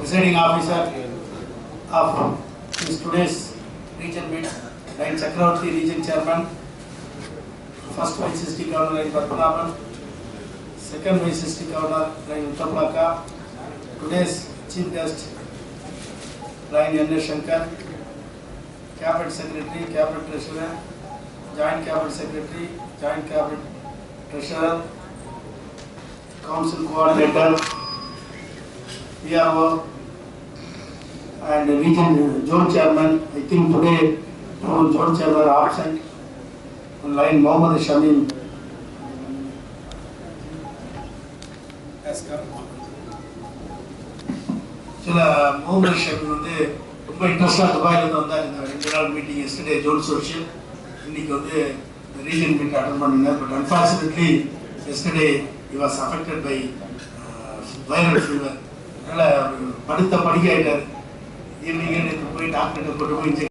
presiding officer of this today's region meet, Ryan Chakravarti, region chairman, first vice district governor Ryan Padmanabhan, second vice district governor Ryan Uttamlaka, today's chief guest Ryan N. Shankar, cabinet secretary, cabinet treasurer, joint cabinet secretary, joint cabinet treasurer, council coordinator, PRO, and region zone chairman. I think today zone chairman are absent. On line Mohammed Shamim has come. Mohammed Shamim வந்து ரொம்ப இன்ட்ரெஸ்டாக துபாயிலேருந்து வந்தார். இந்த 2 நாள் meeting yesterday zone social இன்னைக்கு வந்து region meet attend பண்ணினார். But unfortunately yesterday he was affected by viral fever. அதனால் படுத்த படிக்க ஆகிட்டார். ஈவினிங்கே போய் டாக்டர்கிட்ட கொண்டு போய்